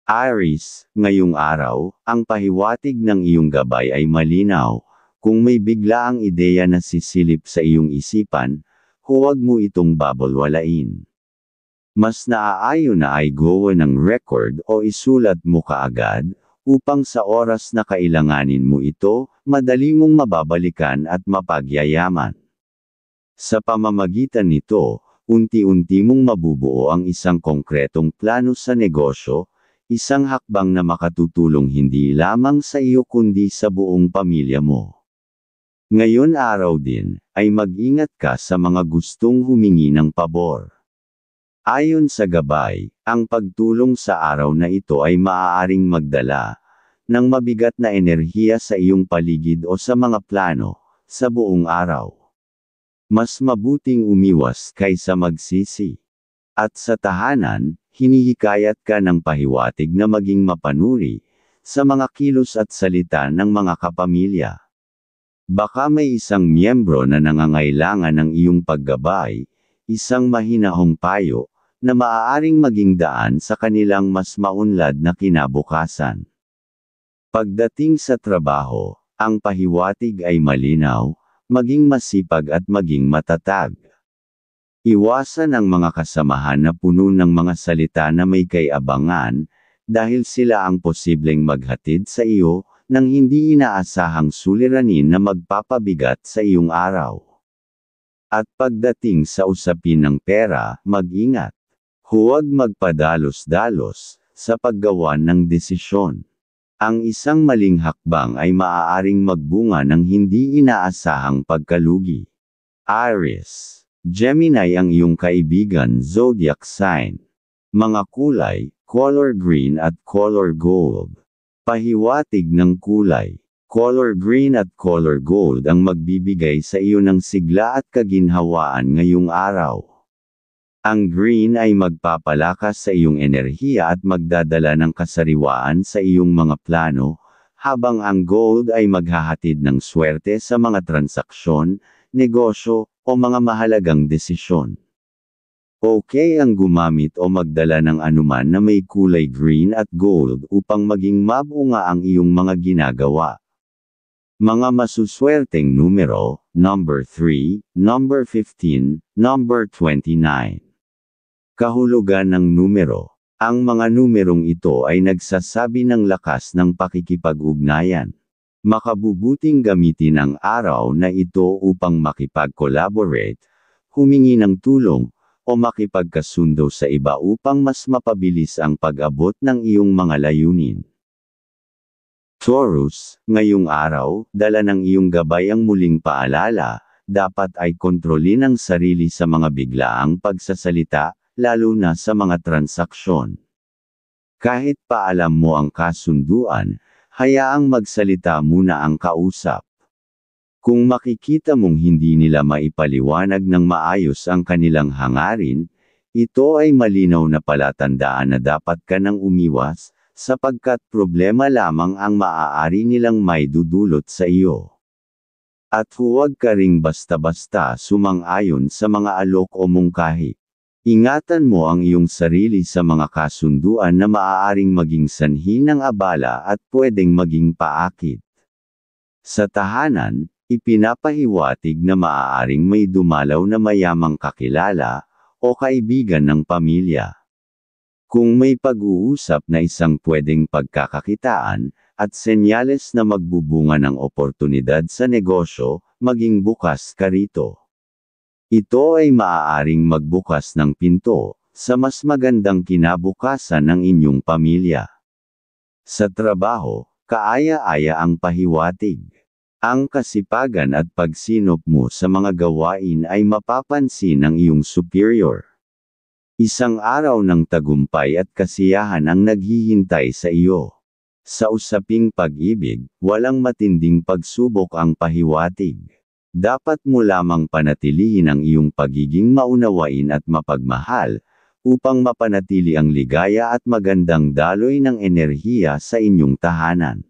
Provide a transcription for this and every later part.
Aries, ngayong araw, ang pahiwatig ng iyong gabay ay malinaw. Kung may biglaang ideya na sisilip sa iyong isipan, huwag mo itong babalwalain. Mas naaayon na ay gawa ng record o isulat mo kaagad, upang sa oras na kailanganin mo ito, madali mong mababalikan at mapagyayaman. Sa pamamagitan nito, unti-unti mong mabubuo ang isang konkretong plano sa negosyo, isang hakbang na makatutulong hindi lamang sa iyo kundi sa buong pamilya mo. Ngayon araw din, ay mag-ingat ka sa mga gustong humingi ng pabor. Ayon sa gabay, ang pagtulong sa araw na ito ay maaaring magdala ng mabigat na enerhiya sa iyong paligid o sa mga plano sa buong araw. Mas mabuting umiwas kaysa magsisi. At sa tahanan, hinihikayat ka ng pahiwatig na maging mapanuri sa mga kilos at salita ng mga kapamilya. Baka may isang miyembro na nangangailangan ng iyong paggabay, isang mahinahong payo, na maaaring maging daan sa kanilang mas maunlad na kinabukasan. Pagdating sa trabaho, ang pahiwatig ay malinaw, maging masipag at maging matatag. Iwasan ang mga kasamahan na puno ng mga salita na may kaabangan, dahil sila ang posibleng maghatid sa iyo, ng hindi inaasahang suliranin na magpapabigat sa iyong araw. At pagdating sa usapin ng pera, mag-ingat. Huwag magpadalos-dalos, sa paggawa ng desisyon. Ang isang maling hakbang ay maaaring magbunga ng hindi inaasahang pagkalugi. Aries. Gemini ang iyong kaibigan zodiac sign. Mga kulay, color green at color gold. Pahiwatig ng kulay. Color green at color gold ang magbibigay sa iyo ng sigla at kaginhawaan ngayong araw. Ang green ay magpapalakas sa iyong enerhiya at magdadala ng kasariwaan sa iyong mga plano, habang ang gold ay maghahatid ng swerte sa mga transaksyon, negosyo, o mga mahalagang desisyon. Okay ang gumamit o magdala ng anuman na may kulay green at gold upang maging mabunga ang iyong mga ginagawa. Mga masuswerteng numero, number 3, number 15, number 29. Kahulugan ng numero. Ang mga numerong ito ay nagsasabi ng lakas ng pakikipag-ugnayan. Makabubuting gamitin ang araw na ito upang makipag-collaborate, humingi ng tulong, o makipagkasundo sa iba upang mas mapabilis ang pag-abot ng iyong mga layunin. Taurus, ngayong araw, dala ng iyong gabay ang muling paalala, dapat ay kontrolin ang sarili sa mga biglaang pagsasalita, lalo na sa mga transaksyon. Kahit pa alam mo ang kasunduan, hayaang magsalita muna ang kausap. Kung makikita mong hindi nila maipaliwanag ng maayos ang kanilang hangarin, ito ay malinaw na palatandaan na dapat ka nang umiwas, sapagkat problema lamang ang maaari nilang maidudulot sa iyo. At huwag ka ring basta-basta sumang-ayon sa mga alok o mungkahi. Ingatan mo ang iyong sarili sa mga kasunduan na maaaring maging sanhi ng abala at pwedeng maging paakit. Sa tahanan, ipinapahiwatig na maaaring may dumalaw na mayamang kakilala o kaibigan ng pamilya. Kung may pag-uusap na isang pwedeng pagkakakitaan, at senyales na magbubunga ng oportunidad sa negosyo, maging bukas ka rito. Ito ay maaaring magbukas ng pinto sa mas magandang kinabukasan ng inyong pamilya. Sa trabaho, kaaya-aya ang pahiwatig. Ang kasipagan at pagsinop mo sa mga gawain ay mapapansin ng iyong superior. Isang araw ng tagumpay at kasiyahan ang naghihintay sa iyo. Sa usaping pag-ibig, walang matinding pagsubok ang pahiwatig. Dapat mo lamang panatilihin ang iyong pagiging maunawain at mapagmahal, upang mapanatili ang ligaya at magandang daloy ng enerhiya sa inyong tahanan.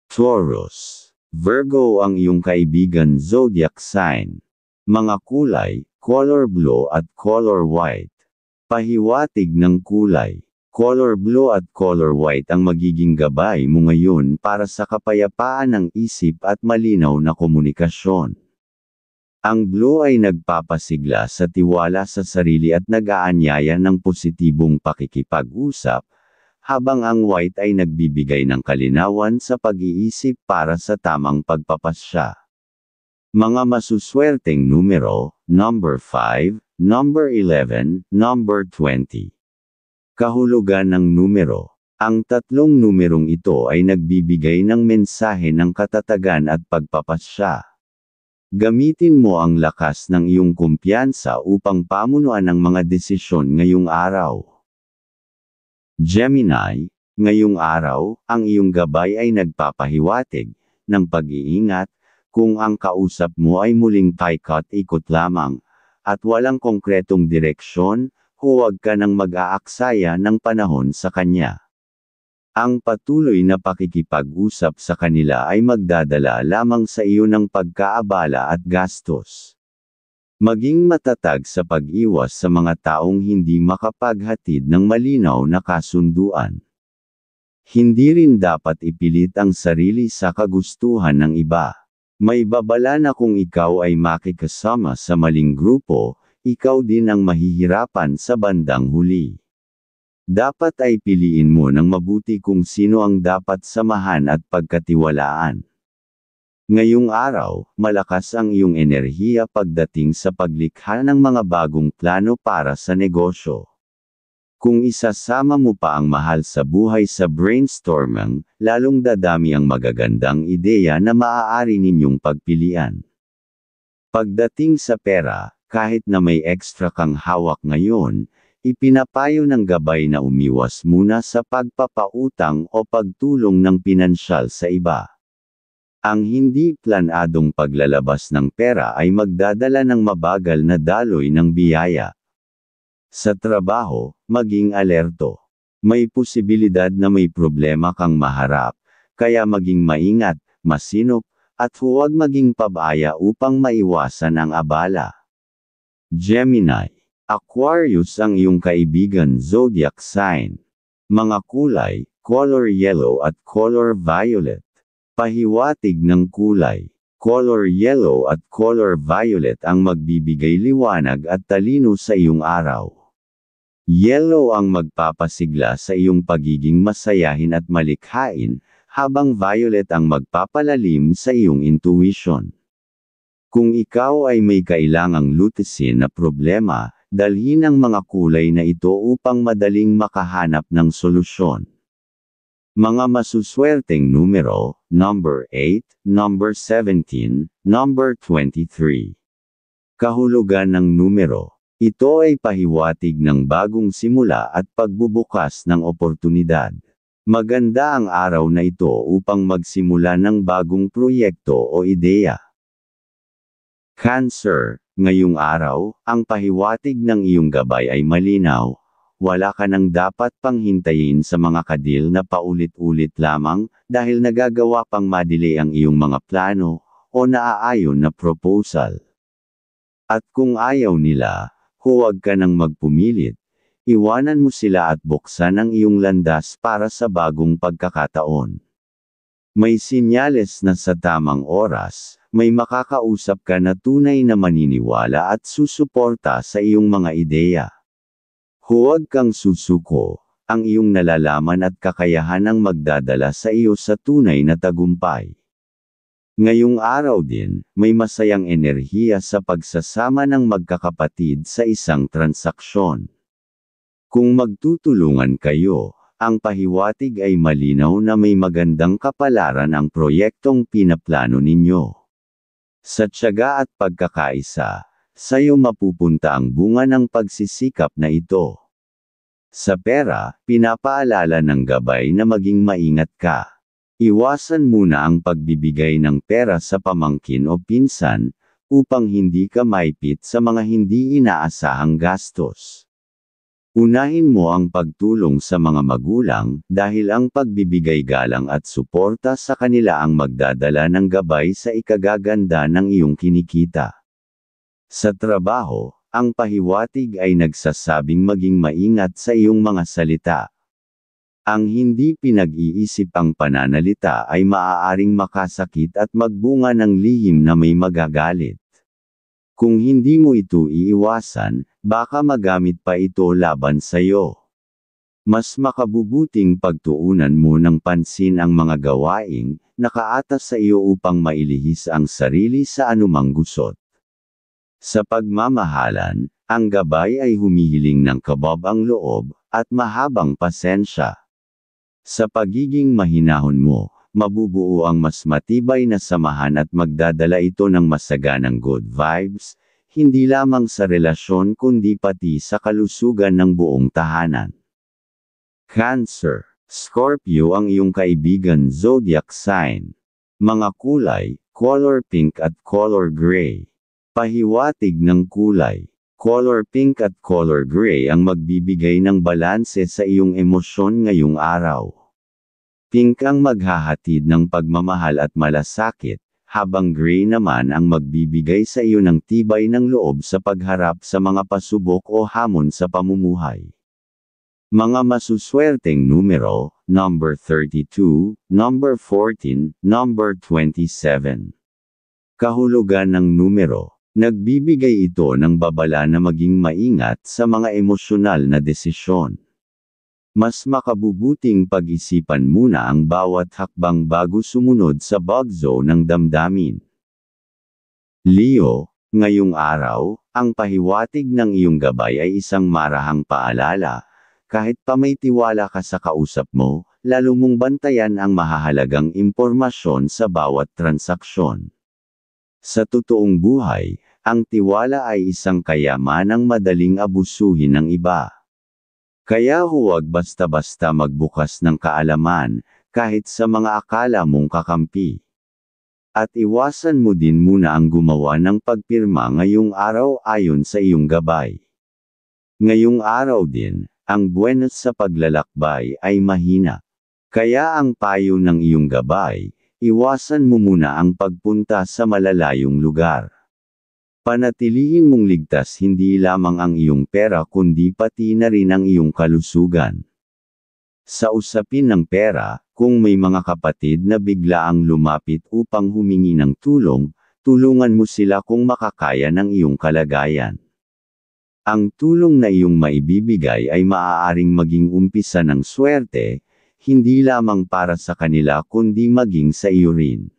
Taurus. Virgo ang iyong kaibigan zodiac sign. Mga kulay, color blue at color white. Pahiwatig ng kulay. Color blue at color white ang magiging gabay mo ngayon para sa kapayapaan ng isip at malinaw na komunikasyon. Ang blue ay nagpapasigla sa tiwala sa sarili at nag-aanyaya ng positibong pakikipag-usap, habang ang white ay nagbibigay ng kalinawan sa pag-iisip para sa tamang pagpapasya. Mga masuswerteng numero, number 5, number 11, number 20. Kahulugan ng numero. Ang tatlong numerong ito ay nagbibigay ng mensahe ng katatagan at pagpapasya. Gamitin mo ang lakas ng iyong kumpiyansa upang pamunuan ang mga desisyon ngayong araw. Gemini, ngayong araw, ang iyong gabay ay nagpapahiwatig ng pag-iingat kung ang kausap mo ay muling paikot-ikot lamang at walang konkretong direksyon. Huwag ka nang mag-aaksaya ng panahon sa kanya. Ang patuloy na pakikipag-usap sa kanila ay magdadala lamang sa iyo ng pagkaabala at gastos. Maging matatag sa pag-iwas sa mga taong hindi makapaghatid ng malinaw na kasunduan. Hindi rin dapat ipilit ang sarili sa kagustuhan ng iba. May babala na kung ikaw ay makikasama sa maling grupo, ikaw din ang mahihirapan sa bandang huli. Dapat ay piliin mo ng mabuti kung sino ang dapat samahan at pagkatiwalaan. Ngayong araw, malakas ang iyong enerhiya pagdating sa paglikha ng mga bagong plano para sa negosyo. Kung isasama mo pa ang mahal sa buhay sa brainstorming, lalong dadami ang magagandang ideya na maaari ninyong pagpilian. Pagdating sa pera, kahit na may extra kang hawak ngayon, ipinapayo ng gabay na umiwas muna sa pagpapautang o pagtulong ng pinansyal sa iba. Ang hindi planadong paglalabas ng pera ay magdadala ng mabagal na daloy ng biyaya. Sa trabaho, maging alerto. May posibilidad na may problema kang maharap, kaya maging maingat, masinop, at huwag maging pabaya upang maiwasan ang abala. Gemini, Aquarius ang iyong kaibigan zodiac sign. Mga kulay, color yellow at color violet. Pahiwatig ng kulay. Color yellow at color violet ang magbibigay liwanag at talino sa iyong araw. Yellow ang magpapasigla sa iyong pagiging masayahin at malikhain, habang violet ang magpapalalim sa iyong intuition. Kung ikaw ay may kailangang lutisin na problema, dalhin ang mga kulay na ito upang madaling makahanap ng solusyon. Mga masuswerteng numero, number 8, number 17, number 23. Kahulugan ng numero. Ito ay pahiwatig ng bagong simula at pagbubukas ng oportunidad. Maganda ang araw na ito upang magsimula ng bagong proyekto o ideya. Cancer, ngayong araw, ang pahiwatig ng iyong gabay ay malinaw. Wala ka nang dapat pang hintayin sa mga kadil na paulit-ulit lamang, dahil nagagawa pang madili ang iyong mga plano, o naaayon na proposal. At kung ayaw nila, huwag ka nang magpumilit. Iwanan mo sila at buksan ang iyong landas para sa bagong pagkakataon. May sinyales na sa tamang oras, may makakausap ka na tunay na maniniwala at susuporta sa iyong mga ideya. Huwag kang susuko, ang iyong nalalaman at kakayahan ang magdadala sa iyo sa tunay na tagumpay. Ngayong araw din, may masayang enerhiya sa pagsasama ng magkakapatid sa isang transaksyon. Kung magtutulungan kayo, ang pahiwatig ay malinaw na may magandang kapalaran ang proyektong pinaplano ninyo. Sa tiyaga at pagkakaisa, sa iyo mapupunta ang bunga ng pagsisikap na ito. Sa pera, pinapaalala ng gabay na maging maingat ka. Iwasan muna ang pagbibigay ng pera sa pamangkin o pinsan, upang hindi ka maipit sa mga hindi inaasahang gastos. Unahin mo ang pagtulong sa mga magulang, dahil ang pagbibigay galang at suporta sa kanila ang magdadala ng gabay sa ikagaganda ng iyong kinikita. Sa trabaho, ang pahiwatig ay nagsasabing maging maingat sa iyong mga salita, Ang hindi pinag-iisip ang pananalita ay maaaring makasakit at magbunga ng lihim na may magagalit. Kung hindi mo ito iiwasan, baka magamit pa ito laban sa'yo. Mas makabubuting pagtuunan mo ng pansin ang mga gawaing nakaatas sa iyo upang mailihis ang sarili sa anumang gusot. Sa pagmamahalan, ang gabay ay humihiling ng kababang loob at mahabang pasensya. Sa pagiging mahinahon mo, mabubuo ang mas matibay na samahan at magdadala ito ng masaganang good vibes, hindi lamang sa relasyon kundi pati sa kalusugan ng buong tahanan. Cancer, Scorpio ang iyong kaibigan zodiac sign. Mga kulay, color pink at color gray. Pahiwatig ng kulay. Color pink at color gray ang magbibigay ng balanse sa iyong emosyon ngayong araw. Pink ang maghahatid ng pagmamahal at malasakit, habang gray naman ang magbibigay sa iyo ng tibay ng loob sa pagharap sa mga pasubok o hamon sa pamumuhay. Mga masuswerteng numero, number 32, number 14, number 27. Kahulugan ng numero. Nagbibigay ito ng babala na maging maingat sa mga emosyonal na desisyon. Mas makabubuting pag-isipan muna ang bawat hakbang bago sumunod sa bagyo ng damdamin. Leo, ngayong araw, ang pahiwatig ng iyong gabay ay isang marahang paalala. Kahit pa may tiwala ka sa kausap mo, lalo mong bantayan ang mahahalagang impormasyon sa bawat transaksyon. Sa totoong buhay, ang tiwala ay isang kayamanang madaling abusuhin ng iba. Kaya huwag basta-basta magbukas ng kaalaman, kahit sa mga akala mong kakampi. At iwasan mo din muna ang gumawa ng pagpirma ngayong araw ayon sa iyong gabay. Ngayong araw din, ang buwenos sa paglalakbay ay mahina. Kaya ang payo ng iyong gabay, iwasan mo muna ang pagpunta sa malalayong lugar. Panatilihin mong ligtas hindi lamang ang iyong pera kundi pati na rin ang iyong kalusugan. Sa usapin ng pera, kung may mga kapatid na biglaang lumapit upang humingi ng tulong, tulungan mo sila kung makakaya ng iyong kalagayan. Ang tulong na iyong maibibigay ay maaaring maging umpisa ng swerte, hindi lamang para sa kanila kundi maging sa iyo rin.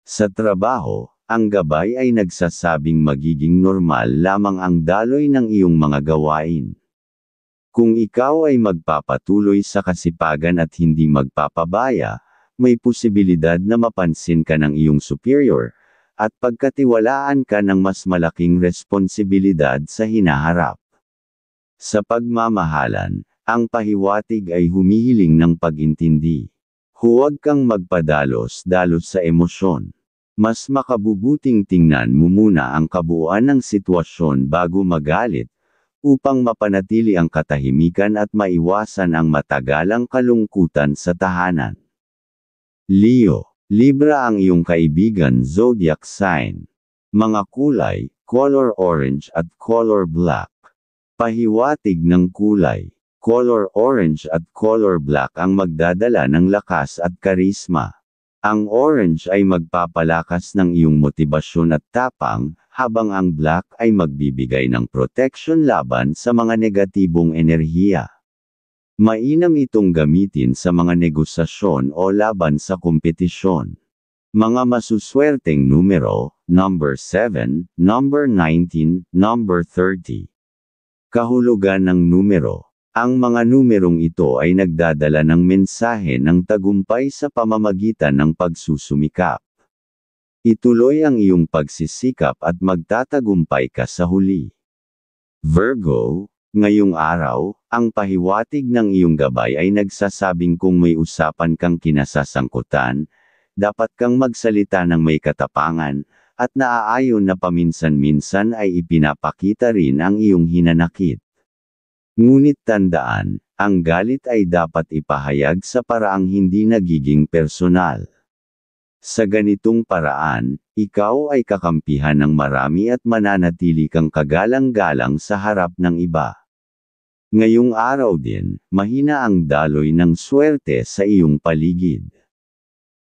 Sa trabaho, ang gabay ay nagsasabing magiging normal lamang ang daloy ng iyong mga gawain. Kung ikaw ay magpapatuloy sa kasipagan at hindi magpapabaya, may posibilidad na mapansin ka ng iyong superior, at pagkatiwalaan ka ng mas malaking responsibilidad sa hinaharap. Sa pagmamahalan, ang pahiwatig ay humihiling ng pag-intindi. Huwag kang magpadalos-dalos sa emosyon. Mas makabubuting tingnan mo muna ang kabuuan ng sitwasyon bago magalit, upang mapanatili ang katahimikan at maiwasan ang matagalang kalungkutan sa tahanan. Leo, Libra ang iyong kaibigan zodiac sign. Mga kulay, color orange at color black. Pahiwatig ng kulay. Color orange at color black ang magdadala ng lakas at karisma. Ang orange ay magpapalakas ng iyong motibasyon at tapang, habang ang black ay magbibigay ng protection laban sa mga negatibong enerhiya. Mainam itong gamitin sa mga negosasyon o laban sa kompetisyon. Mga masuswerteng numero, number 7, number 19, number 30. Kahulugan ng numero. Ang mga numerong ito ay nagdadala ng mensahe ng tagumpay sa pamamagitan ng pagsusumikap. Ituloy ang iyong pagsisikap at magtatagumpay ka sa huli. Virgo, ngayong araw, ang pahiwatig ng iyong gabay ay nagsasabing kung may usapan kang kinasasangkutan, dapat kang magsalita ng may katapangan, at naaayon na paminsan-minsan ay ipinapakita rin ang iyong hinanakit. Ngunit tandaan, ang galit ay dapat ipahayag sa paraang hindi nagiging personal. Sa ganitong paraan, ikaw ay kakampihan ng marami at mananatili kang kagalang-galang sa harap ng iba. Ngayong araw din, mahina ang daloy ng swerte sa iyong paligid.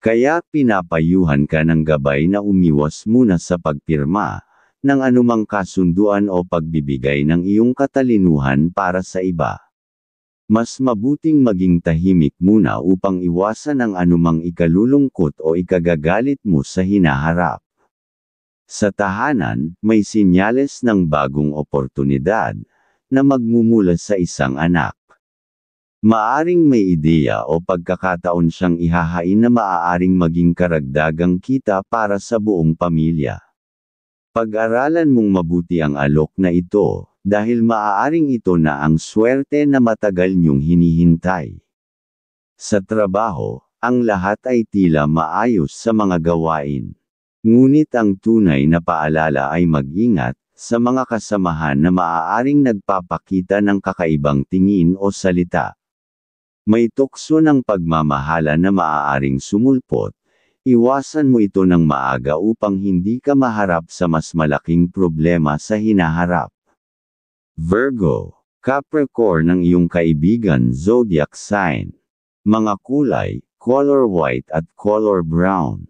Kaya pinapayuhan ka ng gabay na umiwas muna sa pagpirma ng anumang kasunduan o pagbibigay ng iyong katalinuhan para sa iba. Mas mabuting maging tahimik muna upang iwasan ang anumang ikalulungkot o ikagagalit mo sa hinaharap. Sa tahanan, may sinyales ng bagong oportunidad na magmumula sa isang anak. Maaring may ideya o pagkakataon siyang ihahain na maaaring maging karagdagang kita para sa buong pamilya. Pag-aralan mong mabuti ang alok na ito, dahil maaaring ito na ang swerte na matagal niyong hinihintay. Sa trabaho, ang lahat ay tila maayos sa mga gawain. Ngunit ang tunay na paalala ay mag-ingat sa mga kasamahan na maaaring nagpapakita ng kakaibang tingin o salita. May tukso ng pagmamahala na maaaring sumulpot. Iwasan mo ito ng maaga upang hindi ka maharap sa mas malaking problema sa hinaharap. Virgo, Capricorn ng iyong kaibigan zodiac sign. Mga kulay, color white at color brown.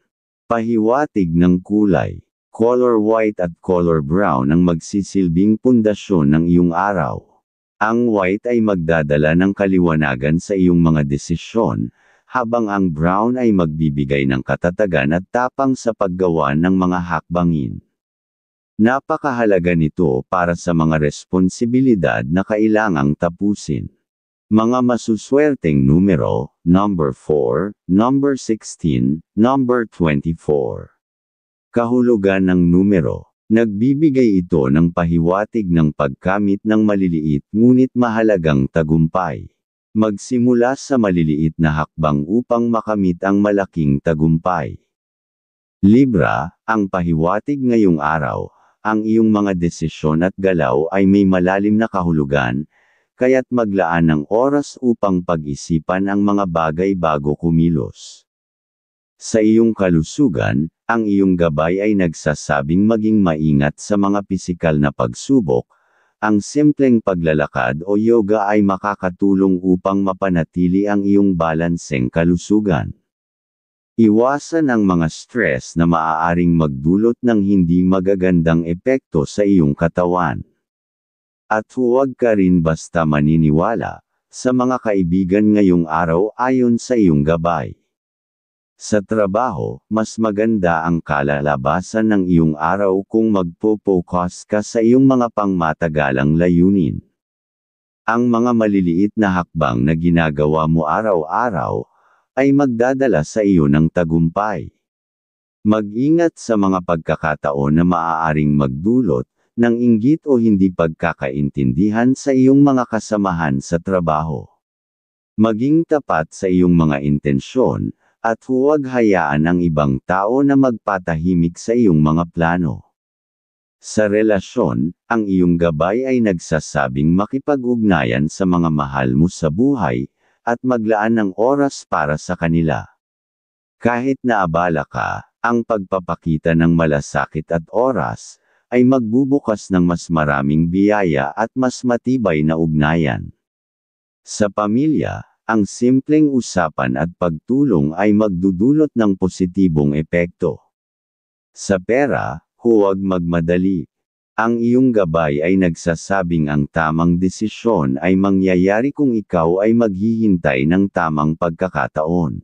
Pahiwatig ng kulay. Color white at color brown ang magsisilbing pundasyon ng iyong araw. Ang white ay magdadala ng kaliwanagan sa iyong mga desisyon, habang ang brown ay magbibigay ng katatagan at tapang sa paggawa ng mga hakbangin. Napakahalaga nito para sa mga responsibilidad na kailangang tapusin. Mga masuswerteng numero, number 4, number 16, number 24. Kahulugan ng numero. Nagbibigay ito ng pahiwatig ng pagkamit ng maliliit ngunit mahalagang tagumpay. Magsimula sa maliliit na hakbang upang makamit ang malaking tagumpay. Libra, ang pahiwatig ngayong araw, ang iyong mga desisyon at galaw ay may malalim na kahulugan, kaya't maglaan ng oras upang pag-isipan ang mga bagay bago kumilos. Sa iyong kalusugan, ang iyong gabay ay nagsasabing maging maingat sa mga pisikal na pagsubok. Ang simpleng paglalakad o yoga ay makakatulong upang mapanatili ang iyong balanseng kalusugan. Iwasan ang mga stress na maaaring magdulot ng hindi magagandang epekto sa iyong katawan. At huwag ka rin basta maniniwala sa mga kaibigan ngayong araw ayon sa iyong gabay. Sa trabaho, mas maganda ang kalalabasan ng iyong araw kung magpo-focus ka sa iyong mga pangmatagalang layunin. Ang mga maliliit na hakbang na ginagawa mo araw-araw, ay magdadala sa iyo ng tagumpay. Mag-ingat sa mga pagkakataon na maaaring magdulot ng inggit o hindi pagkakaintindihan sa iyong mga kasamahan sa trabaho. Maging tapat sa iyong mga intensyon, at huwag hayaan ang ibang tao na magpatahimik sa iyong mga plano. Sa relasyon, ang iyong gabay ay nagsasabing makipag-ugnayan sa mga mahal mo sa buhay, at maglaan ng oras para sa kanila. Kahit naabala ka, ang pagpapakita ng malasakit at oras, ay magbubukas ng mas maraming biyaya at mas matibay na ugnayan. Sa pamilya, ang simpleng usapan at pagtulong ay magdudulot ng positibong epekto. Sa pera, huwag magmadali. Ang iyong gabay ay nagsasabing ang tamang desisyon ay mangyayari kung ikaw ay maghihintay ng tamang pagkakataon.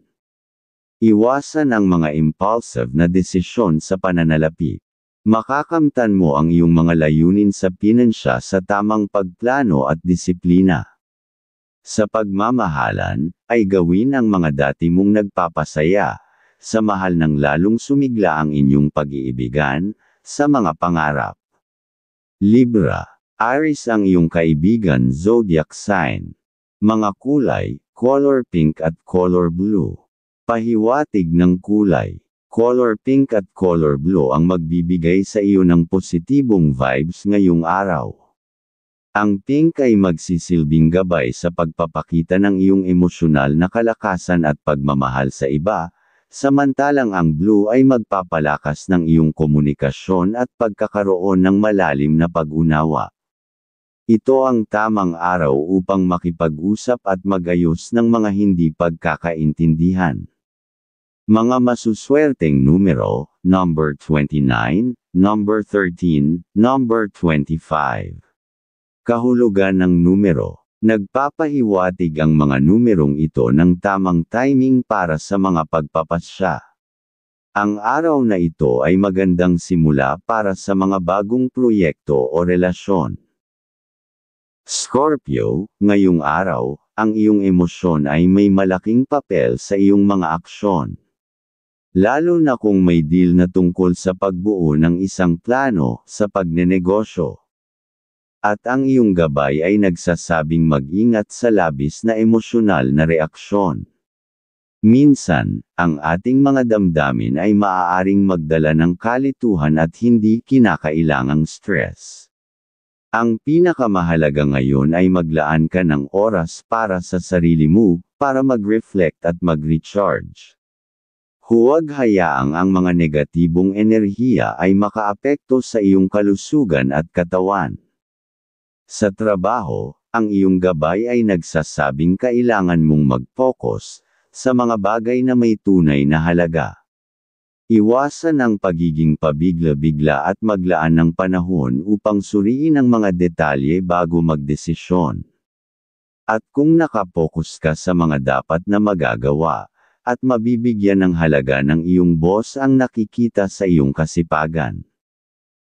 Iwasan ang mga impulsive na desisyon sa pananalapi. Makakamtan mo ang iyong mga layunin sa pinansya sa tamang pagplano at disiplina. Sa pagmamahalan, ay gawin ang mga dati mong nagpapasaya, sa mahal ng lalong sumigla ang inyong pag-iibigan, sa mga pangarap. Libra, Aries ang iyong kaibigan zodiac sign. Mga kulay, color pink at color blue. Pahiwatig ng kulay. Color pink at color blue ang magbibigay sa iyo ng positibong vibes ngayong araw. Ang pink ay magsisilbing gabay sa pagpapakita ng iyong emosyonal na kalakasan at pagmamahal sa iba, samantalang ang blue ay magpapalakas ng iyong komunikasyon at pagkakaroon ng malalim na pag-unawa. Ito ang tamang araw upang makipag-usap at mag-ayos ng mga hindi pagkakaintindihan. Mga masuswerteng numero, number 29, number 13, number 25. Kahulugan ng numero. Nagpapahiwatig ang mga numerong ito ng tamang timing para sa mga pagpapasya. Ang araw na ito ay magandang simula para sa mga bagong proyekto o relasyon. Scorpio, ngayong araw, ang iyong emosyon ay may malaking papel sa iyong mga aksyon. Lalo na kung may deal na tungkol sa pagbuo ng isang plano sa pagnenegosyo. At ang iyong gabay ay nagsasabing mag-ingat sa labis na emosyonal na reaksyon. Minsan, ang ating mga damdamin ay maaaring magdala ng kalituhan at hindi kinakailangang stress. Ang pinakamahalaga ngayon ay maglaan ka ng oras para sa sarili mo, para mag-reflect at mag-recharge. Huwag hayaang ang mga negatibong enerhiya ay makaapekto sa iyong kalusugan at katawan. Sa trabaho, ang iyong gabay ay nagsasabing kailangan mong mag-focus sa mga bagay na may tunay na halaga. Iwasan ang pagiging pabigla-bigla at maglaan ng panahon upang suriin ang mga detalye bago magdesisyon. At kung nakapokus ka sa mga dapat na magagawa, at mabibigyan ng halaga ng iyong boss ang nakikita sa iyong kasipagan.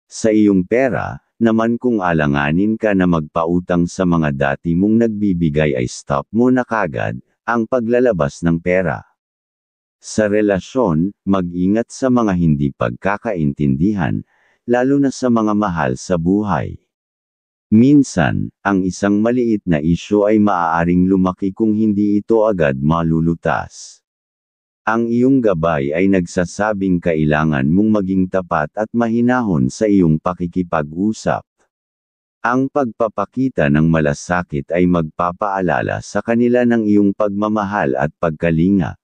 Sa iyong pera, naman kung alanganin ka na magpautang sa mga dati mong nagbibigay ay stop mo na kagad ang paglalabas ng pera. Sa relasyon, mag-ingat sa mga hindi pagkakaintindihan, lalo na sa mga mahal sa buhay. Minsan, ang isang maliit na isyu ay maaaring lumaki kung hindi ito agad malulutas. Ang iyong gabay ay nagsasabing kailangan mong maging tapat at mahinahon sa iyong pakikipag-usap. Ang pagpapakita ng malasakit ay magpapaalala sa kanila ng iyong pagmamahal at pagkalinga.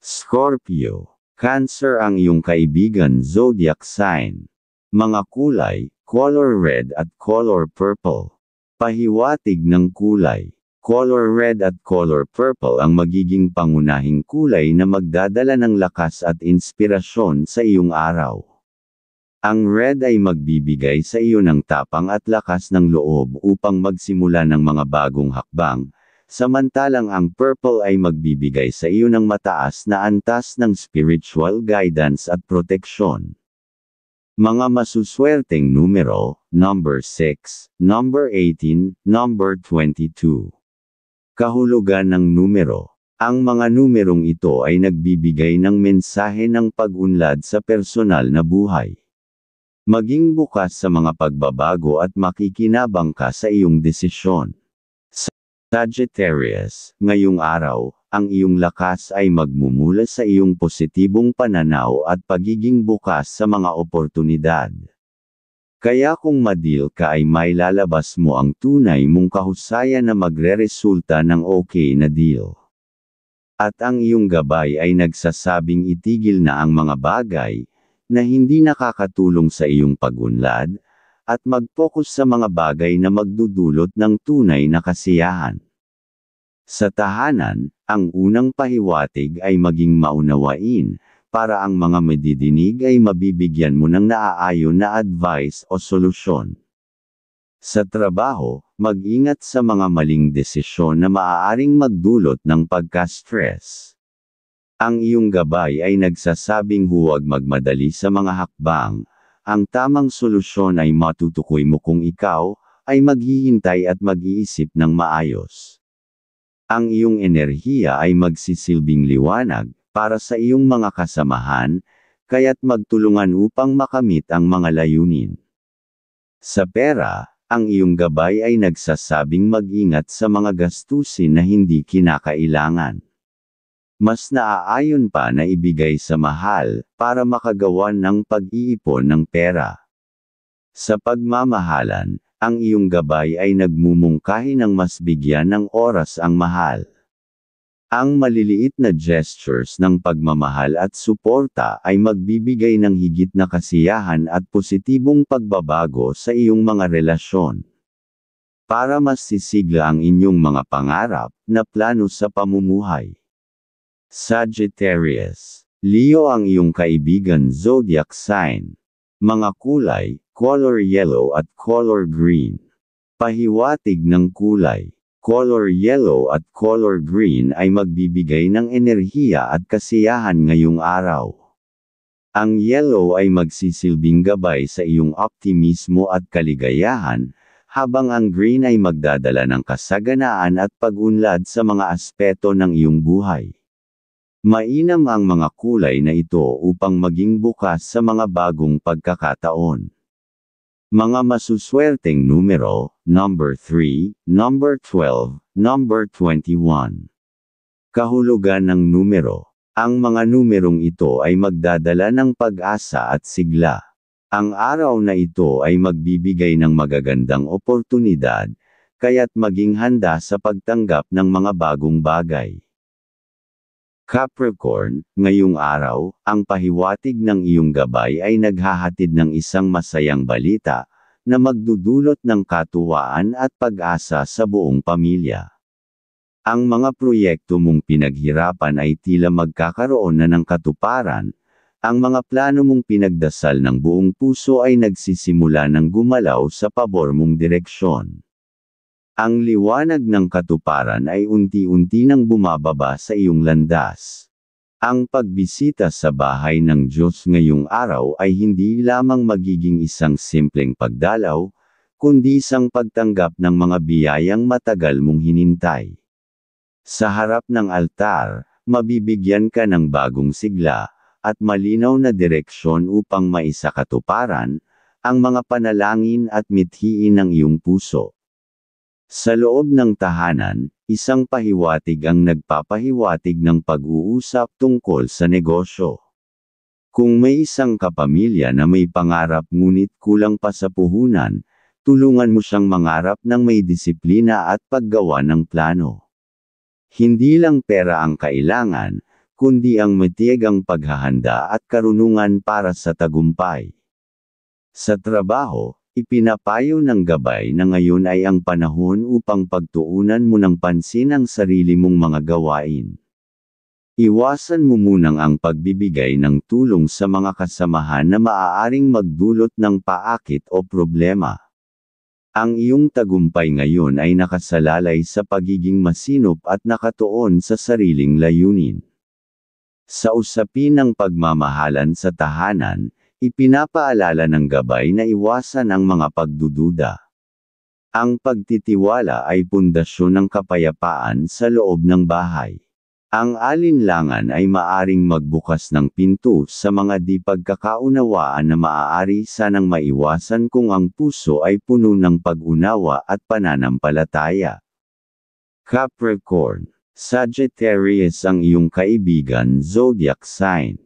Scorpio, Cancer ang iyong kaibigan zodiac sign. Mga kulay, color red at color purple. Pahiwatig ng kulay. Color red at color purple ang magiging pangunahing kulay na magdadala ng lakas at inspirasyon sa iyong araw. Ang red ay magbibigay sa iyo ng tapang at lakas ng loob upang magsimula ng mga bagong hakbang, samantalang ang purple ay magbibigay sa iyo ng mataas na antas ng spiritual guidance at proteksyon. Mga masuswerteng numero, number 6, number 18, number 22. Kahulugan ng numero. Ang mga numerong ito ay nagbibigay ng mensahe ng pag-unlad sa personal na buhay. Maging bukas sa mga pagbabago at makikinabang ka sa iyong desisyon. Sagittarius, ngayong araw, ang iyong lakas ay magmumula sa iyong positibong pananaw at pagiging bukas sa mga oportunidad. Kaya kung ma-deal ka ay mailalabas mo ang tunay mong kahusayan na magreresulta ng okay na deal. At ang iyong gabay ay nagsasabing itigil na ang mga bagay na hindi nakakatulong sa iyong pag-unlad, at mag-focus sa mga bagay na magdudulot ng tunay na kasiyahan. Sa tahanan, ang unang pahiwatig ay maging maunawain, para ang mga madidinig ay mabibigyan mo ng naaayon na advice o solusyon. Sa trabaho, mag-ingat sa mga maling desisyon na maaaring magdulot ng pagka-stress. Ang iyong gabay ay nagsasabing huwag magmadali sa mga hakbang. Ang tamang solusyon ay matutukoy mo kung ikaw ay maghihintay at mag-iisip ng maayos. Ang iyong enerhiya ay magsisilbing liwanag para sa iyong mga kasamahan, kaya't magtulungan upang makamit ang mga layunin. Sa pera, ang iyong gabay ay nagsasabing mag-ingat sa mga gastusin na hindi kinakailangan. Mas naaayon pa na ibigay sa mahal, para makagawa ng pag-iipon ng pera. Sa pagmamahalan, ang iyong gabay ay nagmumungkahi ng mas bigyan ng oras ang mahal. Ang maliliit na gestures ng pagmamahal at suporta ay magbibigay ng higit na kasiyahan at positibong pagbabago sa iyong mga relasyon. para mas sisigla ang inyong mga pangarap na plano sa pamumuhay. Sagittarius. Leo ang iyong kaibigan zodiac sign. Mga kulay, color yellow at color green. Pahiwatig ng kulay. Color yellow at color green ay magbibigay ng enerhiya at kasiyahan ngayong araw. Ang yellow ay magsisilbing gabay sa iyong optimismo at kaligayahan, habang ang green ay magdadala ng kasaganaan at pag-unlad sa mga aspeto ng iyong buhay. Mainam ang mga kulay na ito upang maging bukas sa mga bagong pagkakataon. Mga masuswerteng numero, number 3, number 12, number 21. Kahulugan ng numero. Ang mga numerong ito ay magdadala ng pag-asa at sigla. Ang araw na ito ay magbibigay ng magagandang oportunidad, kaya't maging handa sa pagtanggap ng mga bagong bagay. Capricorn, ngayong araw, ang pahiwatig ng iyong gabay ay naghahatid ng isang masayang balita, na magdudulot ng katuwaan at pag-asa sa buong pamilya. Ang mga proyekto mong pinaghirapan ay tila magkakaroon na ng katuparan. Ang mga plano mong pinagdasal ng buong puso ay nagsisimula ng gumalaw sa pabor mong direksyon. Ang liwanag ng katuparan ay unti-unti nang bumababa sa iyong landas. Ang pagbisita sa bahay ng Diyos ngayong araw ay hindi lamang magiging isang simpleng pagdalaw, kundi isang pagtanggap ng mga biyayang matagal mong hinintay. Sa harap ng altar, mabibigyan ka ng bagong sigla, at malinaw na direksyon upang maisakatuparan, ang mga panalangin at mithiin ng iyong puso. Sa loob ng tahanan, isang pahiwatig ang nagpapahiwatig ng pag-uusap tungkol sa negosyo. Kung may isang kapamilya na may pangarap ngunit kulang pa sa puhunan, tulungan mo siyang mangarap ng may disiplina at paggawa ng plano. Hindi lang pera ang kailangan, kundi ang matiyagang paghahanda at karunungan para sa tagumpay. Sa trabaho, ipinapayo ng gabay na ngayon ay ang panahon upang pagtuunan mo ng pansin ang sarili mong mga gawain. Iwasan mo munang ang pagbibigay ng tulong sa mga kasamahan na maaaring magdulot ng paakit o problema. Ang iyong tagumpay ngayon ay nakasalalay sa pagiging masinop at nakatuon sa sariling layunin. Sa usapin ng pagmamahalan sa tahanan, ipinapaalala ng gabay na iwasan ang mga pagdududa. Ang pagtitiwala ay pundasyon ng kapayapaan sa loob ng bahay. Ang alinlangan ay maaring magbukas ng pinto sa mga di pagkakaunawaan na maaari sanang maiwasan kung ang puso ay puno ng pag-unawa at pananampalataya. Capricorn. Sagittarius ang iyong kaibigan zodiac sign.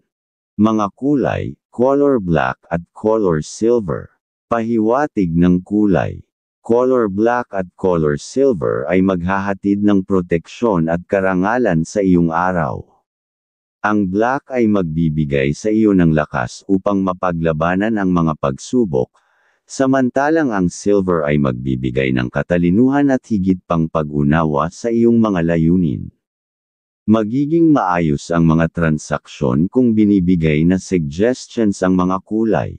Mga kulay, color black at color silver. Pahiwatig ng kulay. Color black at color silver ay maghahatid ng proteksyon at karangalan sa iyong araw. Ang black ay magbibigay sa iyo ng lakas upang mapaglabanan ang mga pagsubok, samantalang ang silver ay magbibigay ng katalinuhan at higit pang pag-unawa sa iyong mga layunin. Magiging maayos ang mga transaksyon kung binibigay na suggestions ang mga kulay.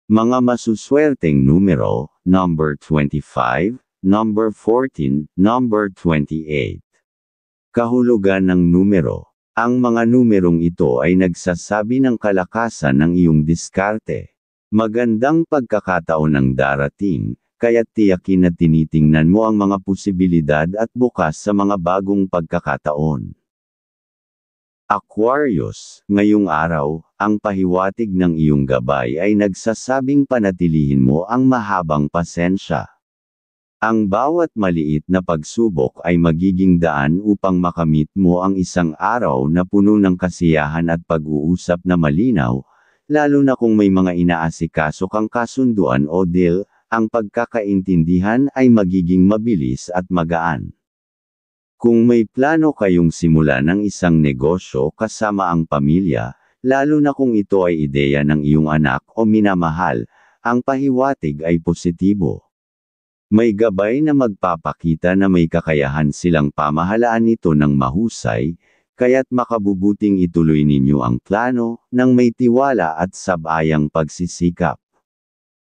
Mga masuswerteng numero, number 25, number 14, number 28. Kahulugan ng numero. Ang mga numerong ito ay nagsasabi ng kalakasan ng iyong diskarte. Magandang pagkakataon ang darating, kaya't tiyakin na tinitingnan mo ang mga posibilidad at bukas sa mga bagong pagkakataon. Aquarius, ngayong araw, ang pahiwatig ng iyong gabay ay nagsasabing panatilihin mo ang mahabang pasensya. Ang bawat maliit na pagsubok ay magiging daan upang makamit mo ang isang araw na puno ng kasiyahan at pag-uusap na malinaw, lalo na kung may mga inaasikaso kang kasunduan o deal, ang pagkakaintindihan ay magiging mabilis at magaan. Kung may plano kayong simulan ng isang negosyo kasama ang pamilya, lalo na kung ito ay ideya ng iyong anak o minamahal, ang pahiwatig ay positibo. May gabay na magpapakita na may kakayahan silang pamahalaan ito ng mahusay, kaya't makabubuting ituloy ninyo ang plano, ng may tiwala at sabayang pagsisikap.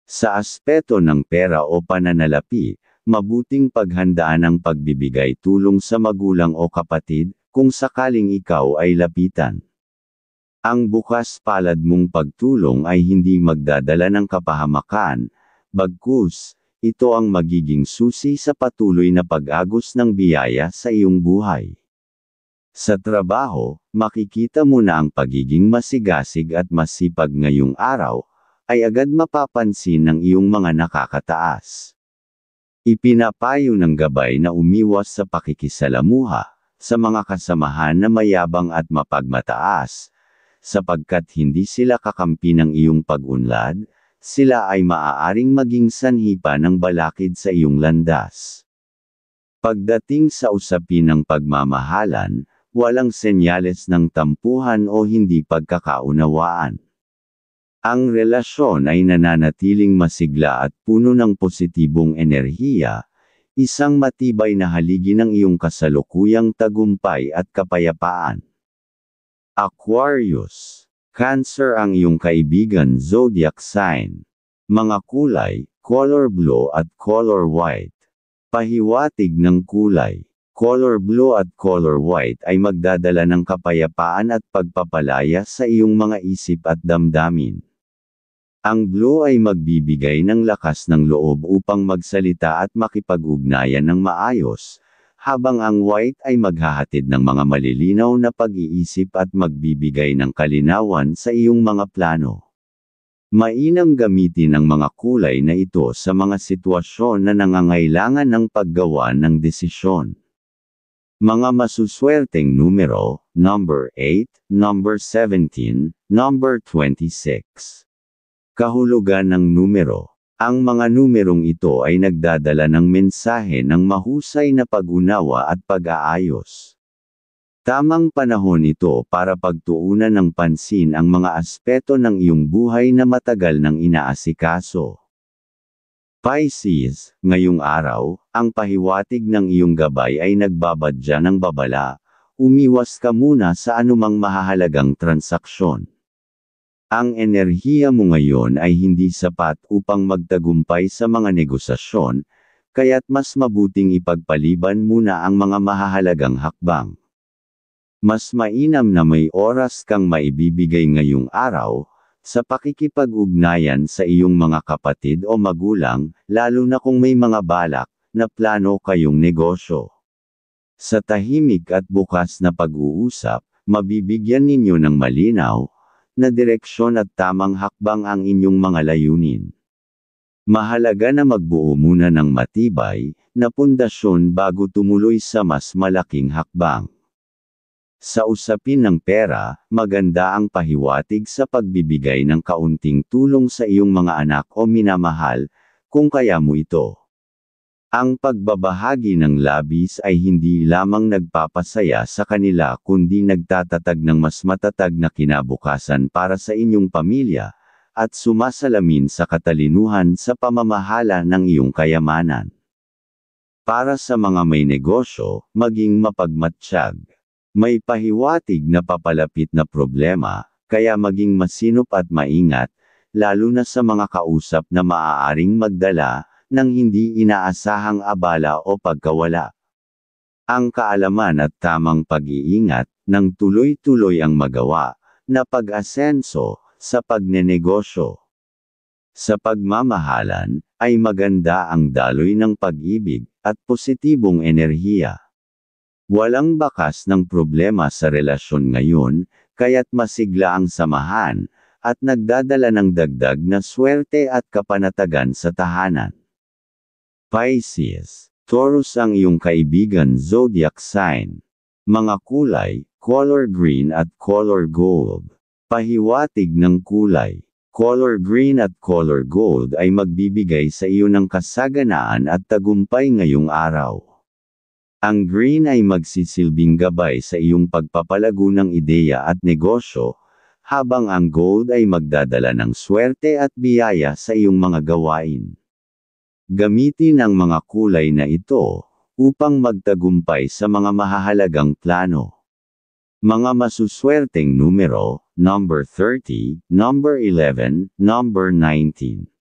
Sa aspeto ng pera o pananalapi, mabuting paghandaan ang pagbibigay tulong sa magulang o kapatid, kung sakaling ikaw ay lapitan. Ang bukas palad mong pagtulong ay hindi magdadala ng kapahamakan, bagkus, ito ang magiging susi sa patuloy na pag-agos ng biyaya sa iyong buhay. Sa trabaho, makikita mo na ang pagiging masigasig at masipag ngayong araw, ay agad mapapansin ng iyong mga nakakataas. Ipinapayo ng gabay na umiwas sa pakikisalamuha, sa mga kasamahan na mayabang at mapagmataas, sapagkat hindi sila kakampi ng iyong pag-unlad, sila ay maaaring maging sanhi pa ng balakid sa iyong landas. Pagdating sa usapin ng pagmamahalan, walang senyales ng tampuhan o hindi pagkakaunawaan. Ang relasyon ay nananatiling masigla at puno ng positibong enerhiya, isang matibay na haligi ng iyong kasalukuyang tagumpay at kapayapaan. Aquarius. Cancer ang iyong kaibigan zodiac sign. Mga kulay, color blue at color white. Pahiwatig ng kulay. Color blue at color white ay magdadala ng kapayapaan at pagpapalaya sa iyong mga isip at damdamin. Ang blue ay magbibigay ng lakas ng loob upang magsalita at makipag-ugnayan ng maayos, habang ang white ay maghahatid ng mga malilinaw na pag-iisip at magbibigay ng kalinawan sa iyong mga plano. Mainam gamitin ang mga kulay na ito sa mga sitwasyon na nangangailangan ng paggawa ng desisyon. Mga masuswerteng numero, number 8, number 17, number 26. Kahulugan ng numero. Ang mga numerong ito ay nagdadala ng mensahe ng mahusay na pag-unawa at pag-aayos. Tamang panahon ito para pagtuunan ng pansin ang mga aspeto ng iyong buhay na matagal nang inaasikaso. Pisces, ngayong araw, ang pahiwatig ng iyong gabay ay nagbabadya ng babala, umiwas ka muna sa anumang mahahalagang transaksyon. Ang enerhiya mo ngayon ay hindi sapat upang magtagumpay sa mga negosasyon, kaya't mas mabuting ipagpaliban muna ang mga mahahalagang hakbang. Mas mainam na may oras kang maibibigay ngayong araw, sa pakikipag-ugnayan sa iyong mga kapatid o magulang, lalo na kung may mga balak na plano kayong negosyo. Sa tahimik at bukas na pag-uusap, mabibigyan ninyo ng malinaw na direksyon at tamang hakbang ang inyong mga layunin. Mahalaga na magbuo muna ng matibay na pundasyon bago tumuloy sa mas malaking hakbang. Sa usapin ng pera, maganda ang pahiwatig sa pagbibigay ng kaunting tulong sa iyong mga anak o minamahal, kung kaya mo ito. Ang pagbabahagi ng labis ay hindi lamang nagpapasaya sa kanila kundi nagtatatag ng mas matatag na kinabukasan para sa inyong pamilya, at sumasalamin sa katalinuhan sa pamamahala ng iyong kayamanan. Para sa mga may negosyo, maging mapagmatsyag. May pahiwatig na papalapit na problema, kaya maging masinop at maingat, lalo na sa mga kausap na maaaring magdala ng hindi inaasahang abala o pagkawala. Ang kaalaman at tamang pag-iingat, nang tuloy-tuloy ang magawa, na pag-asenso, sa pagnenegosyo. Sa pagmamahalan, ay maganda ang daloy ng pag-ibig, at positibong enerhiya. Walang bakas ng problema sa relasyon ngayon, kaya't masigla ang samahan, at nagdadala ng dagdag na swerte at kapanatagan sa tahanan. Pisces, Taurus ang iyong kaibigan zodiac sign. Mga kulay, color green at color gold. Pahiwatig ng kulay. Color green at color gold ay magbibigay sa iyo ng kasaganaan at tagumpay ngayong araw. Ang green ay magsisilbing gabay sa iyong pagpapalago ng ideya at negosyo, habang ang gold ay magdadala ng swerte at biyaya sa iyong mga gawain. Gamitin ang mga kulay na ito upang magtagumpay sa mga mahahalagang plano. Mga masuswerteng numero, number 30, number 11, number 19.